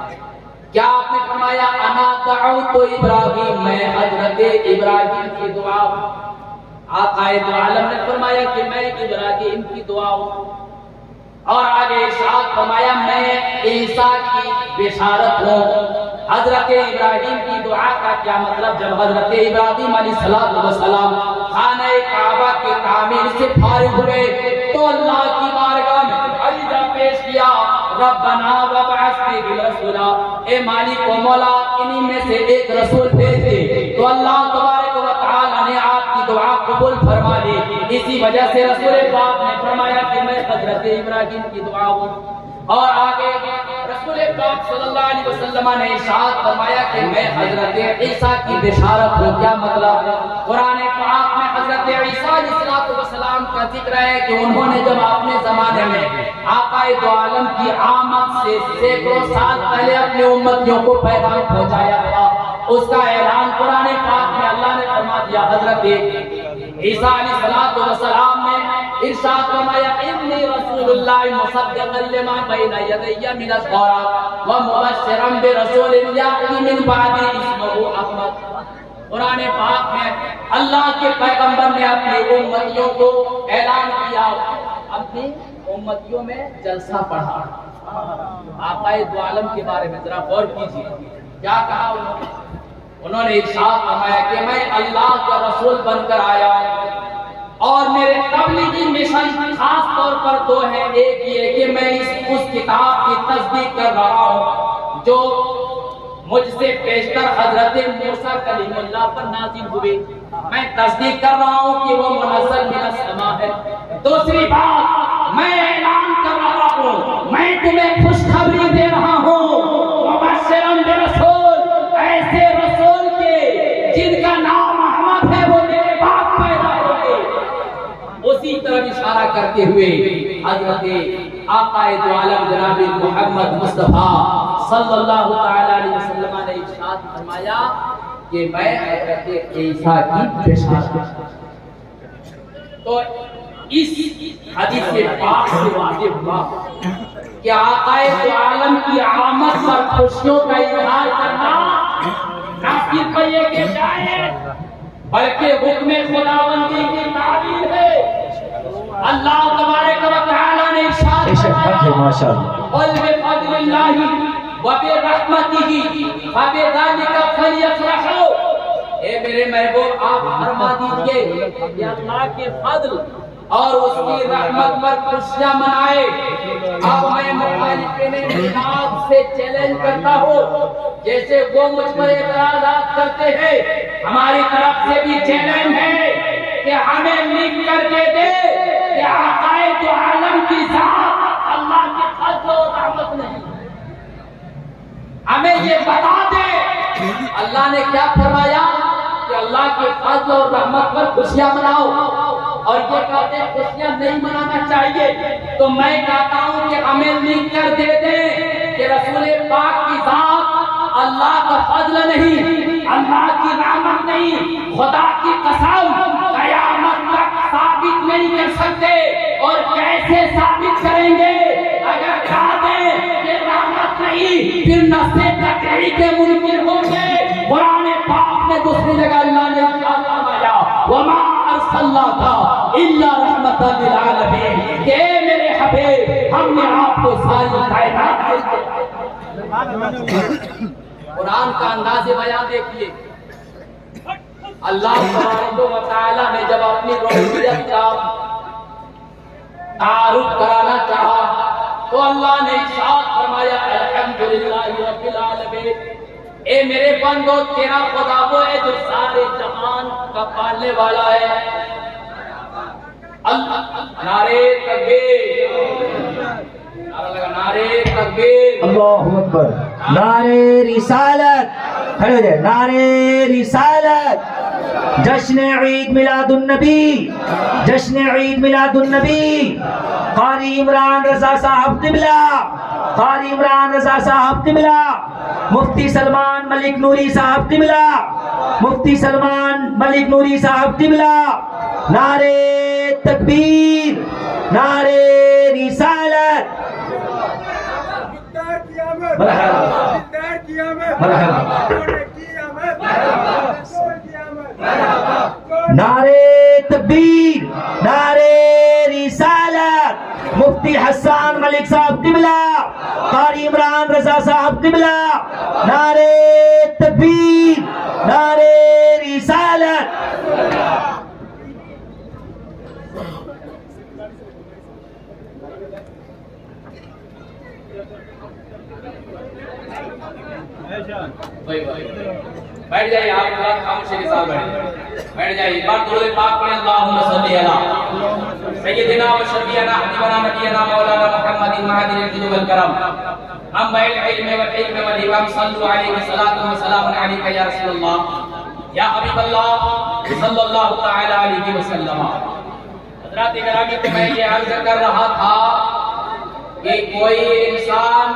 کیا آپ نے فرمایا انا دعوت ابراہیم، میں حضرت ابراہیم کی دعا۔ آقا دو عالم نے فرمایا کہ میں ابراہیم کی دعا ہوں، اور آگے ارشاد فرمایا میں عیسیٰ کی بشارت ہوں۔ حضرت ابراہیم کی دعا کا کیا مطلب، جب حضرت ابراہیم علیہ السلام خانہ کعبہ کی تعمیر سے فارغ ہوئے تو اللہ کی بارگاہ میں عریضہ پیش کیا، ربنا وابعث فیہم رسولا، اے مالک و مولا انہی میں سے ایک رسول بھیج دے۔ تو اللہ تبارک و تعالی نے آپ کی دعا قبول فرما لی. اسی وجہ سے رسول پاک نے فرمایا کہ میں حضرت ابراہیم کی دعا ہوں. اور آگے رسول پاک صلی اللہ علیہ وسلم نے ارشاد فرمایا کہ میں حضرت عیسیٰ کی بشارت ہوں. کیا مطلب؟ قرآن پاک میں حضرت عیسیٰ علیہ السلام کا ذکر ہے کہ انہوں نے جب اپنے زمانے میں آقا دو عالم کی آمد سے سینکڑوں سال پہلے اپنے امتیوں کو پیغام پہنچایا تھا، اس کا اعلان قرآن پاک میں اللہ نے فرما دیا. حضرت عیسیٰ علیہ السلام نے ارشاد فرمایا انی رسول اللہ مصدقا لما بین یدی من التوراۃ ومبشرا برسول یأتی من بعدی اسمہ احمد. قرآن پاک میں اللہ کے پیغمبر نے اپنی امتیوں کو اعلان کیا، اپنی امتیوں میں جلسہ پڑھا. آقا دو عالم کے بارے میں ذرا غور کیجیے، کیا کہا انہوں نے ارشاد فرمایا کہ میں اللہ کا رسول بن کر آیا اور میرے تبلیغی مشن خاص طور پر دو ہیں. ایک یہ کہ میں اس کتاب کی تصدیق کر رہا ہوں جو مجھ سے پیشتر حضرت موسیٰ کلیم اللہ پر نازل ہوئے، میں تصدیق کر رہا ہوں کہ وہ منزل من السماء ہے. دوسری بات، میں اعلان کر رہا ہوں، میں تمہیں خوشخبری دے رہا ہوں مبشرا برسول، ایسے رسول کے جن کا نام احمد ہے وہ میرے بعد پیدا ہوئے. اسی طرح اشارہ کرتے ہوئے حضرت آقا دو عالم جناب محمد مصطفیٰ صلی اللہ تعالی علیہ وسلم نے ارشاد فرمایا کہ میں حضرت عیسیٰ کی بشارت. تو اس حدیث پاک سے واضح ہوا کہ آقا دو عالم کی آمد پر خوشیوں کا اظہار کرنا نہ صرف یہ کہ جائے بلکہ حکم خداوندی کی تعبیر ہے. اللہ تبارک و تعالی نے ارشاد فرمایا قل بفضل اللہ وبرحمتہ فبذلک فلیفرحوا. اے میرے محبوب آپ فرما دیجئے کہ اللہ کے فضل اور اس کی رحمت پر خوشیاں منائے. اب میں مخالفین انقلاب سے چیلنج کرتا ہوں، جیسے وہ مجھ پر اعتراضات کرتے ہیں، ہماری طرف سے بھی چیلنج ہے کہ ہمیں لکھ کر کے دے کہ آقا دو عالم کی ذات اللہ کے فضل و رحمت نہیں. ہمیں یہ بتا دے اللہ نے کیا فرمایا کہ اللہ کے فضل اور رحمت پر خوشیاں مناؤ، اور یہ کہتے ہیں خوشیاں نہیں منانا چاہیے. تو میں کہتا ہوں کہ ہمیں لکھ کر دے دیں کہ رسول پاک کی ذات اللہ کا فضل نہیں، اللہ کی رحمت نہیں. خدا کی قسم قیامت تک ثابت نہیں کر سکتے. اور کیسے ثابت کریں گے؟ اگر کہا دیں کہ رحمت نہیں پھر نسل تقریری کے منکر ہوں گے. قرآن پاک میں دوسری جگہ اللہ نے فرمایا وما ارسلناک الا رحمتا للعالمین، کہ میرے حبیب ہم نے آپ کو ساری کائنات کے قرآن کا انداز بیان دیکھیے. اللہ تبارک و تعالی نے جب اپنی ربوبیت کا تعارف کرانا چاہا تو اللہ نے ارشاد فرمایا الحمدللہ رب العالمین. اے میرے بندو تیرا خدا وہ ہے جو سارے جہان کا پالنے والا ہے. نعرے تکبیر، نعرے تکبیر، اللہ اکبر، نعرے رسالت، کھڑے ہو جائے، نعرے رسالت. جشن عید میلاد النبی، جشن عید میلاد النبی. قاری عمران رضا صاحب قبلہ، قاری عمران رضا صاحب قبلہ، مفتی سلمان ملک نوری صاحب قبلہ، مفتی سلمان ملک نوری صاحب قبلہ. نعرے تکبیر، نعرے رسالت. نعرے تکبیر، نعرے رسالت. مفتی حسان ملک صاحب قبلہ، قاری عمران رضا صاحب قبلہ. نعرے تکبیر، نعرے رسالت. بیٹھ جائیے آپ لوگ خاموشی کے ساتھ بیٹھ جائیے ایک بار درود پاک پڑھیں اللہم صلی علی سیدنا و شفیعنا حبیبنا نبینا مولانا محمد المہدی الجود والکرم ہم العلم والحکم والامام صلو علیہ الصلاۃ والسلام علیک یا رسول اللہ یا حبیب اللہ صلی اللہ تعالی علیہ وسلم۔ حضرات گرامی کو میں یہ عرض کر رہا تھا کہ کوئی انسان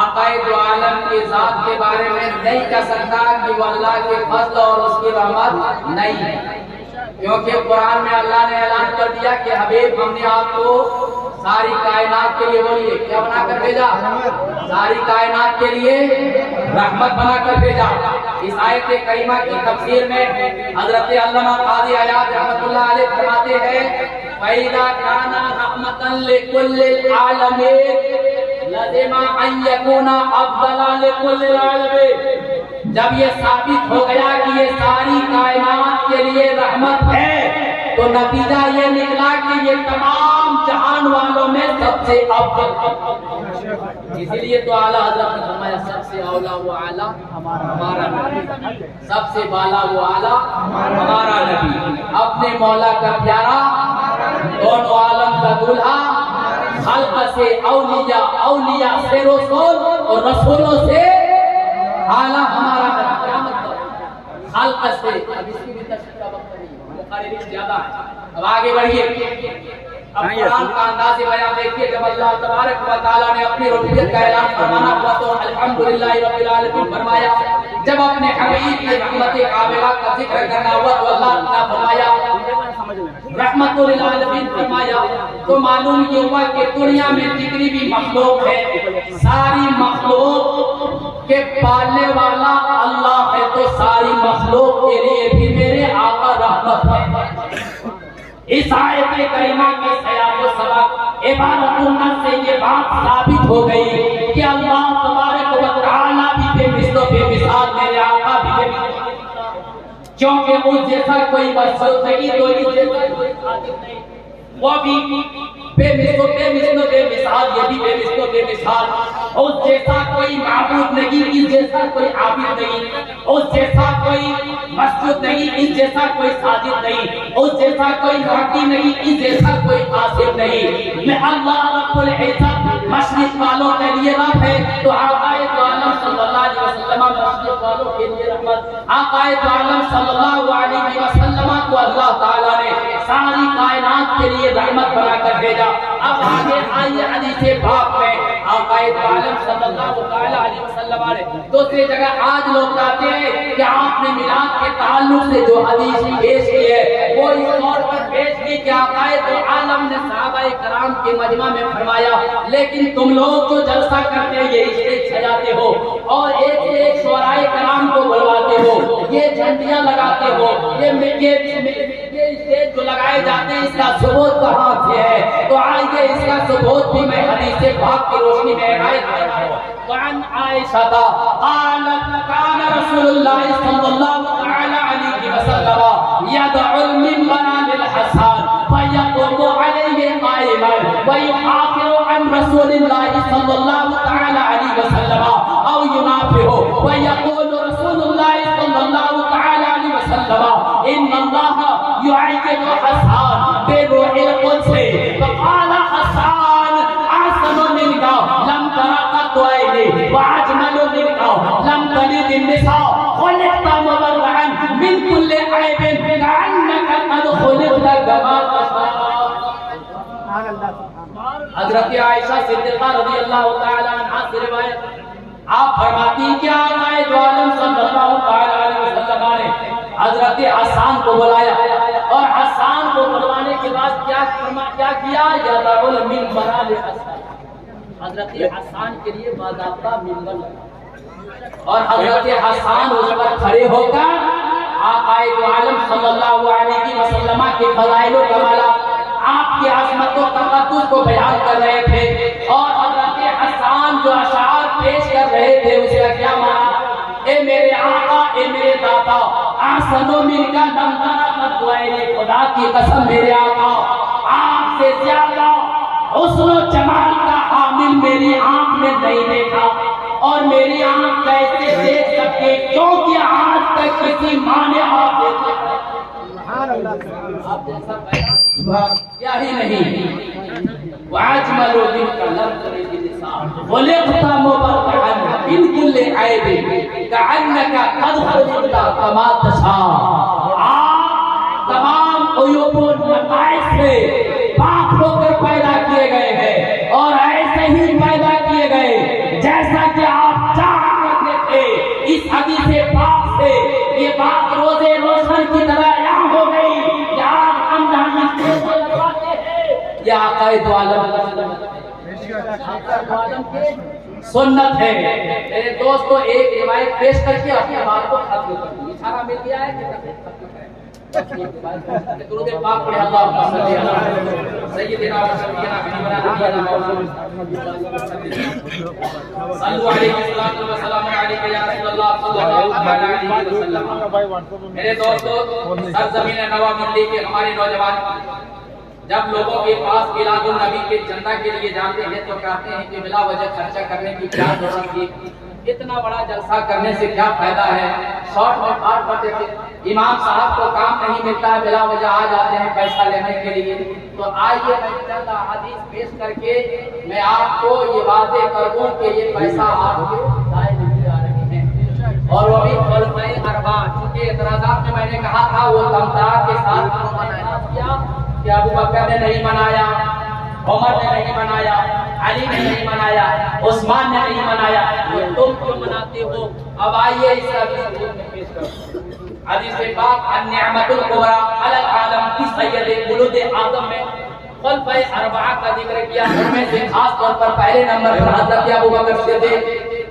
آقا دو عالم کی ذات کے بارے میں نہیں کہہ سکتا کہ وہ اللہ کے فضل اور اس کی رحمت نہیں ہے، کیونکہ قرآن میں اللہ نے اعلان کر دیا کہ حبیب ہم نے آپ کو ساری کائنات کے لیے بولیے کیا بنا کر بھیجا، ساری کائنات کے لیے رحمت بنا کر بھیجا۔ اس آیت کریمہ کی تفسیر میں حضرت علامہ قاضی عیاض رحمۃ اللہ علیہ فرماتے ہیں فَإِذَا كَانَ رَحْمَةً لِكُلِّ الْعَالَمِينَ لازم ان یکون افضل لکل العالمین۔ جب یہ ثابت ہو گیا کہ یہ ساری کائنات کے لیے رحمت ہے تو نتیجہ یہ نکلا کہ یہ تمام جہان والوں میں سب سے افضل، اسی لیے تو اعلیٰ حضرت نے فرمایا سب سے اولا وہ اعلیٰ ہمارا نبی، سب سے بالا وہ اعلیٰ ہمارا نبی، اپنے مولا کا پیارا، دونوں عالم کا دولہا، خلق سے اولیاء، اولیاء سے رسول اور رسولوں سے اعلیٰ ہمارا نبی۔ کیا مطلب؟ خلق سے، اب اس کی بھی تشریح کا وقت نہیں ہے، بخاری میں زیادہ ہے، اب آگے بڑھیے۔ اب قرآن کا انداز بیان دیکھیے، جب اللہ تبارک و تعالیٰ نے اپنی ربوبیت کا اعلان فرمانا ہوا تو الحمدللہ رب العالمین فرمایا، جب اپنے حبیب کی رحمت کاملہ کا ذکر کرنا ہوا تو اللہ نے فرمایا رحمت للعالمین فرمایا، تو معلوم یہ ہوا کہ دنیا میں جتنی بھی مخلوق ہے ساری مخلوق کے پالنے والا اللہ ہے، تو ساری مخلوق کے لیے بھی میرے آقا رحمت ہے۔ اس آیت کریمہ کے سیاق و سباق عبارت النص سے یہ بات ثابت ہو گئی کہ اللہ تبارک و تعالی بھی بے مثل و بے مثال، میرے آقا بھی بے مثال، کیونکہ اس جیسا کوئی مخلوق نہیں، تو اس جیسا کوئی خالق نہیں، وہ بھی بے مثل و بے مثال، یہ بھی بے مثل و بے مثال، اس جیسا کوئی معبود نہیں، اس جیسا کوئی عابد نہیں، اس جیسا کوئی مسجد نہیں، اس جیسا کوئی ساجد نہیں، اس جیسا کوئی راکی نہیں، اس جیسا کوئی قاسم نہیں۔ میں اللہ رب العزت مشرق والوں کے لیے رب ہے تو آقا دو عالم صلی اللہ علیہ وسلم مشرق والوں کے لیے رحمت، آقا دو عالم صلی اللہ علیہ وسلم کو اللہ تعالیٰ نے ساری کائنات کے لیے رحمت بنا کر بھیجا۔ اب آگے آئیے حدیث پاک میں آقا دو عالم صلی اللہ علیہ وسلم نے دوسری جگہ آج لوگ کہتے ہیں کہ آپ نے میلاد کے تعلق سے جو حدیث پیش کی ہے وہ اس طور پر پیش کی کہ آقا دو عالم نے صحابہ کرام کے مجمع میں فرمایا لیکن تم لوگ جو جلسہ کرتے ہیں یہ اسٹیج سجاتے ہو اور ایک سے ایک شعراء کرام کو بلواتے ہو، یہ جھنڈیاں لگاتے ہو، یہ اسٹیج جو لگائے جاتے ہیں اس کا ثبوت کہاں سے ہے؟ تو آئیے اس کا ثبوت بھی میں حدیث پاک کی روشنی میں آیت کرتا ہوں۔ وعن عائشہ قالت كان رسول الله صلى الله عليه وسلم يدعو المنبر للحسان فيقوم عليه قائما ويحافظ عن رسول الله صلى الله عليه وسلم او ينافه ويقول رسول الله صلى الله عليه وسلم ان الله يعيد حسان بروح القدس فقال حسان احسن منك لم تر قط عيني واجمل منك لم تلد النساء خلقت مبرعا من كل عيب كأنك قد خلقت كما تشاء۔ حضرت عائشہ صدیقہ رضی اللہ تعالی عنہا سے روایت، آپ فرماتی ہیں کہ آقا دو عالم صلی اللہ علیہ وسلم نے حضرت حسان کو بلایا اور حسان کو بلوانے کے بعد کیا کیا؟ یدعو المنبر للحسان، حضرت حسان کے لیے باضابطہ منبر لگا اور حضرت حسان اس پر کھڑے ہو کر آقا دو عالم صلی اللہ علیہ وسلم کے فضائل و کمالات، آپ کی عظمت و تقدس کو بیان کر رہے تھے اور حضرت حسان جو اشعار پیش کر رہے تھے اس کا کیا معنی؟ اے میرے آقا، اے میرے داتا، احسنو من کا لم تر قط عین، خدا کی قسم میرے آقا آپ سے زیادہ حسن و جمال کا حامل میری آنکھ نے نہیں دیکھا، اور میری آنکھ کیسے دیکھ سکے کیونکہ آج تک کسی ماں نے آپ دیکھا آپ جیسا پیدا کیا ہی نہیں۔ وَأَجْمَلُ مِنْكَ لَمْ تَلِدِ النِّسَاءُ خُلِقْتَ مُبَرَّئًا مِنْ كُلِّ عَيْبٍ كَأَنَّكَ قَدْ خُلِقْتَ كَمَا تَشَاءُ۔ آپ تمام عیوب و نقائص سے پاک ہو کر پیدا کیے گئے ہیں، اور ایسے ہی پیدا کیے گئے جیسا کہ آپ چاہا کرتے تھے۔ اس حدیث پاک سے یہ بات روزے روشن کی طرح یہاں ہو گئی کہ آج ہم جہاں اس کو لگواتے ہیں یہ آقا دو عالم سنت ہے۔ میرے دوستو ایک روایت پیش کر کے اپنے بات کو ختم کر دوں۔ اشارہ مل گیا ہے کہ درود پاک پڑھے اللہم صلی علی سیدنا و سیدنا حبیبنا نبینا صلو علیہ وسلم علیہ یا رسول اللہ صلی اللہ علیہ وسلم۔ میرے دوستو سرزمین نوا مندی کے ہمارے نوجوان جب لوگوں کے پاس میلاد النبی کے چندہ کے لیے جاتے ہیں تو کہتے ہیں کہ بلا وجہ خرچہ کرنے کی کیا ضرورت تھی، اتنا بڑا جلسہ کرنے سے کیا فائدہ ہے، شارٹ میں پار پڑ دیتے۔ امام صاحب کو کام نہیں ملتا ہے، بلا وجہ آ جاتے ہیں پیسہ لینے کے لیے۔ تو آئیے میں چند احادیث پیش کر کے میں آپ کو یہ واضح کر دوں کہ یہ پیسہ آپ کے ضائع نہیں جا رہے ہیں، اور وہ بھی خلفائے اربعہ، چونکہ اعتراضات میں نے کہا تھا وہ تمتار کے ساتھ کیا کہ ابو بکر نے نہیں منایا، عمر نے نہیں منایا، علی نے نہیں منایا، عثمان نے نہیں منایا، تم کیوں مناتے ہو؟ اب آئیے اس حدیث میں پیش کروں۔ حدیث پاک النعمت الکبریٰ علی العالم کی سید ولود آدم میں خلفائے اربعہ کا ذکر کیا، ان میں سے خاص طور پر پہلے نمبر پر حضرت ابو بکر صدیق۔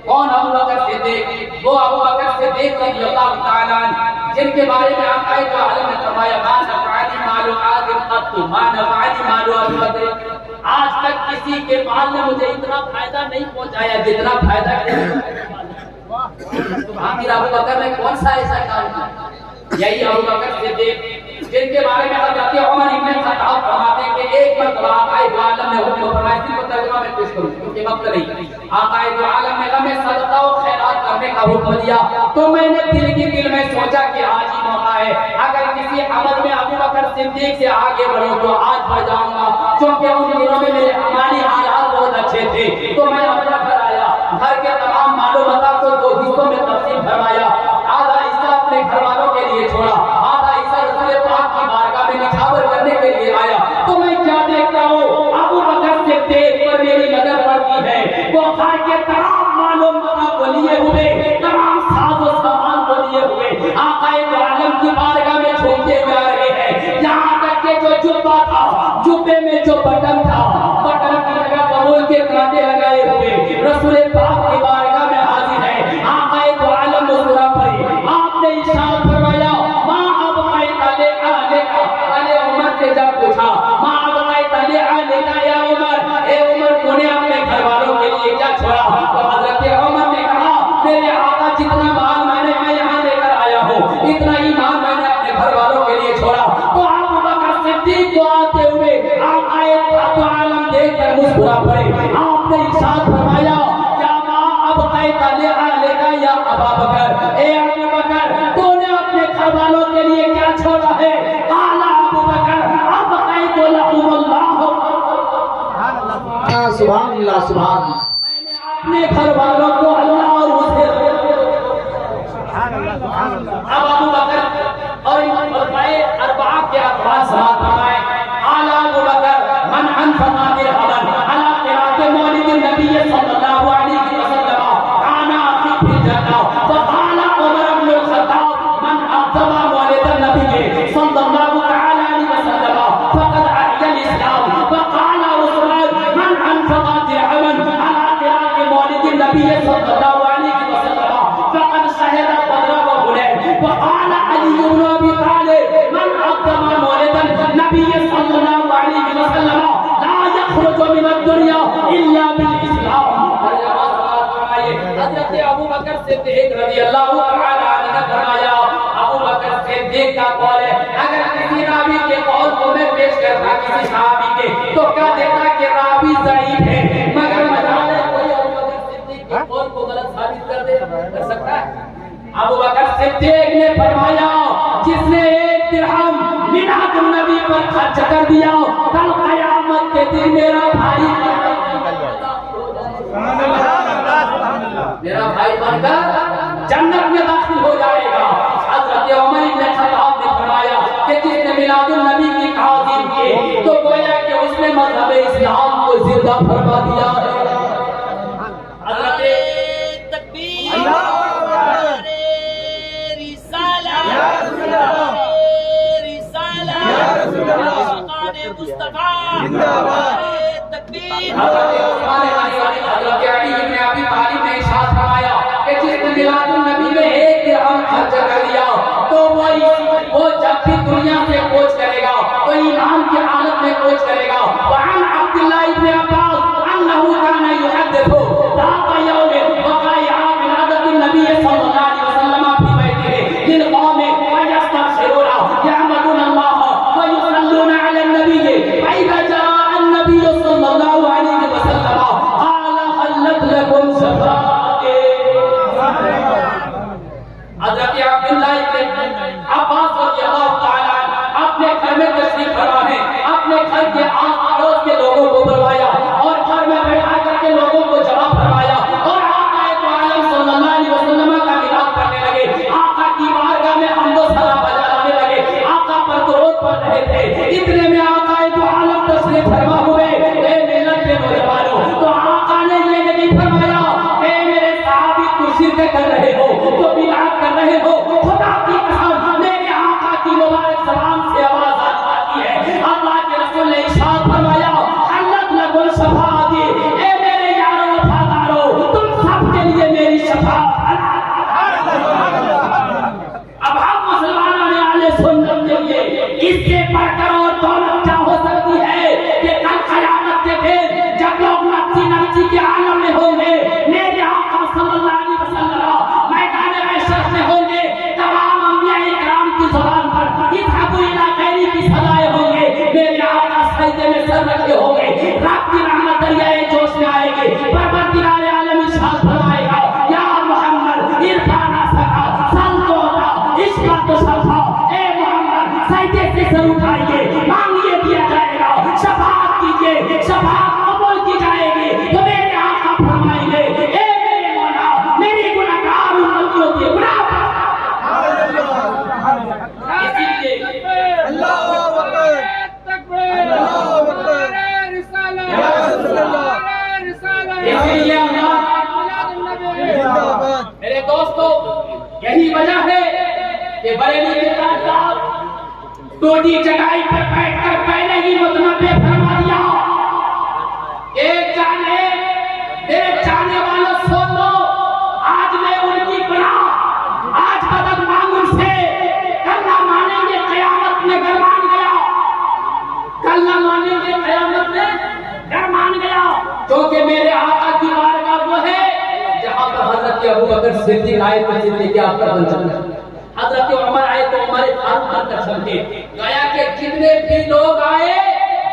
کون ابو بکر صدیق؟ وہ ابو بکر صدیق رضی اللہ تعالیٰ عنہ جن کے بارے میں آقا عالم نے فرمایا ما نفعنی مال آدم قط ما نفعنی مال ابی بکر، آج تک کسی کے مال نے مجھے اتنا فائدہ نہیں پہنچایا جتنا فائدہ آخر ابو بکر نے کون سا ایسا کام کیا؟ یہی ابو بکر صدیق جن کے بارے میں حضرت عمر ابن خطاب فرماتے ہیں کہ ایک مرتبہ آقا دو عالم نے حکم فرمایا، اس کو ترجمہ میں پیش کروں کیونکہ وقت نہیں۔ آقا دو عالم نے ہمیں صدقہ و خیرات کرنے کا حکم دیا، تو میں نے دل میں سوچا کہ آج ہی موقع ہے، اگر کسی عمل میں ابو بکر صدیق سے آگے بڑھوں تو آج بڑھ جاؤں گا، کیونکہ ان دنوں میں میرے ہماری حالات بہت اچھے تھے۔ تو میں اپنا گھر آیا، گھر کے تمام مال و متاع کو دو حصوں میں تقسیم فرمایا، آدھا حصہ اپنے گھر والوں کے لیے چھوڑا، آدھا حصہ رسول پاک کی بارگاہ میں نچھاور کرنے کے لیے آیا۔ تو میں کیا دیکھتا ہوں، ابو بکر صدیق پر میری نظر پڑتی ہے، وہ گھر کے تمام مال و متاع کو لیے ہوئے، تمام ساز و سامان کو لیے ہوئے آقا دو عالم کی بارگاہ میں جھومتے جا رہے ہیں، یہاں تک کہ جو جبہ تھا، جبے میں جو بٹن تھا، بٹن کی جگہ ببول کے کانٹے لگائے ہوئے رسول پاک کی بارگاہ میں حاضر ہے۔ آقا دو عالم مسکرا پڑے، آپ نے ارشاد فرمایا ماں ابقیت لآلک، علی عمر سے جب پوچھا ماں ابقیت لآلک یا عمر، اے عمر تو نے اپنے گھر والوں کے لیے کیا چھوڑا؟ تو حضرت عمر نے کہا میرے آقا جتنا مال میں یہاں لے کر آیا ہوں اتنا ہی مال میں نے اپنے گھر والوں کے لیے چھوڑا۔ تو ابو بکر صدیق کو آتے ہوئے آقا دو عالم دیکھ کر مسکرا پڑے، آپ نے ارشاد فرمایا کیا ماں ابقیت لآلک یا ابا بکر، اے ابو بکر تو نے اپنے گھر والوں کے لیے کیا چھوڑا ہے؟ قال ابو بکر ابقیت لهم اللہ، سبحان اللہ سبحان اللہ، میں نے اپنے گھر والوں کو اللہ اور اسے اب ابو بکر اور خلفائے اربعہ کے اقوال سماعت فرمائے۔ قال ابو بکر من انفق درہما علی قراءۃ مولد النبی صلی اللہ علیہ وسلم کان فی الجنہ، وقال عمر بن الخطاب من اعظم مولد النبی صلی اللہ علیہ وسلم فقد احیا الاسلام، وقال عثمان من انفق درہما علی قراءۃ مولد النبی صلی اللہ علیہ وسلم فقد شهد بدر وحنین، وقال علی بن ابی طالب من اعظم مولد النبی صلی اللہ علیہ وسلم لا يخرج من الدنیا الا بالاسلام۔ حضرت ابو بکر صدیق رضی اللہ تعالی عنہ نے فرمایا، ابو بکر صدیق کا قول ہے، اگر کسی راوی کے قول کو میں پیش کرتا کسی صحابی کے تو کہہ دیتا کہ راوی ضعیف ہے، مگر مجال ہے کوئی ابو بکر صدیق کے قول کو غلط ثابت کر سکتا ہے؟ ابو بکر صدیق نے فرمایا جس نے 1 درہم میلاد النبی پر خرچ کر دیا کل قیامت کے دن میرا بھائی بن کر جنت میں داخل ہو جائے گا۔ حضرت عمر بن خطاب نے فرمایا کہ جس نے میلاد النبی کی تعظیم کی تو گویا کہ اس نے مذہب اسلام کو زندہ فرما دیا ہے۔ حضرت تکبیر رسالہ مصطفیٰ تکبیر۔ حضرت علی بن ابی طالب نے ارشاد فرمایا کہ جس نے میلاد النبی میں 1 درہم خرچ کر دیا تو وہ جب بھی دنیا سے کوچ کرے گا تو ایمان کی حالت میں کوچ کرے گا۔ وعن عبداللہ ابن عباس انه كان يحدث ذات يوم وقع ولادة النبي صلى الله عليه وسلم في بيته للقوم ويستبشرون يحمدون الله ويصلون على النبي فإذا جاء النبي صلى الله عليه وسلم قال خلت لكم شفاعتي۔ حضرت عبداللہ ابن عباس رضی اللہ تعالیٰ اپنے گھر میں تشریف فرما ہے، اپنے گھر کے آس پڑوس کے لوگوں کو بلوایا اور گھر میں بیٹھا کر کے لوگوں کو جواب فرمایا اور آقا عالم صلی اللہ علیہ وسلم کا میلاد پڑھنے لگے۔ آقا کی بارگاہ میں حمد و ثنا بجانے لگے، آقا پر درود پڑھ رہے تھے۔ اتنے میں آقا عالم تشریف فرما ہوئے۔ اے ملت کے نوجوانوں، تو آقا نے یہ نہیں فرمایا اے میرے صحابی تو شرک کر رہے ہو، تو بدعت کر رہے ہو، خدا کی قسم میرے آقا کی مبارک زبان سے آواز آتی ہے۔ اللہ کے رسول نے ارشاد فرمایا حلت لکم شفاعتی، اے میرے یارو وفادارو تم سب کے لیے میری شفاعت۔ اب ہم مسلمانوں نے اہل سنت کے لیے اس سے بڑھ کر اور دولت کیا ہو سکتی ہے کہ کل قیامت کے دن جب لوگ نفسی نفسی کے عالم میں ہوں گے، میرے آقا صلی اللہ علیہ وسلم میدان محشر میں ہوں گے، تمام انبیاء کرام کی زبان پر اذهبوا الی غیری کی صدائے ہوں گے، میرے آقا سجدے میں سر رکھے ہوں گے، رب کی رحمت دریائے جوش میں آئے گی، پروردگار عالم ارشاد فرمائے گا یا محمد ارفعنا سکا سل تو عشق تو شفا، اے محمد سجدے سے سر اٹھائیے، مانگیے دیا جائے گا، شفاعت کیجیے، شفاعت قبول کی جائے گی۔ تو میرے آقا فرمائیں گے اے میرے مولا میری گناہگار امتیوں کے گناہ اسی لیے اللہ اکبر رسالہ اسی لیے میرے دوستو یہی وجہ ہے کہ بریلی کے صاحب ٹوٹی چٹائی پر بیٹھ کر پہلے ہی متنبع فرما دیا ایک جانے والا سن لو، آج میں ان کی گناہ آج بدل مانگن سے کل نہ مانیں گے قیامت میں گرمان گیا، کل نہ مانیں گے قیامت میں گرمان گیا، کیونکہ میرے آقا کی بارگاہ وہ ہے جہاں پر حضرت ابو بکر صدیق آئے تو صدیق اکبر بن چکے، حضرت عمر آئے تو عمر فاروق بن کر چمکے، گویا کہ جتنے بھی لوگ آئے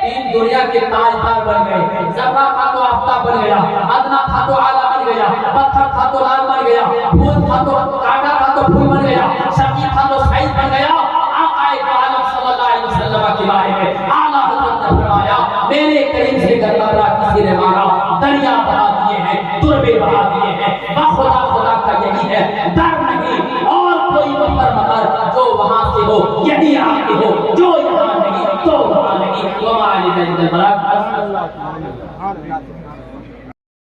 تین دنیا کے تاجدار بن گئے، زفا تھا تو آفتاب بن گیا، ادنا تھا تو اعلیٰ بن گیا، پتھر تھا تو لال بن گیا، پھول تھا تو کانٹا تھا تو پھول بن گیا، شقی تھا تو سعید بن گیا۔ آقا عالم صلی اللہ علیہ وسلم کے بارے میں اعلیٰ حضرت نے فرمایا میرے کریم سے گردہ کسی نے مارا، دریا بہا دیے ہیں، تربے بہا دیے ہیں، خدا خدا کا یہی ہے، در نہیں اور کوئی مفر مگر جو وہاں سے ہو یہی آتے ہو، جو یہاں نہیں تو وہاں نہیں۔ وما علینا الا البلاغ۔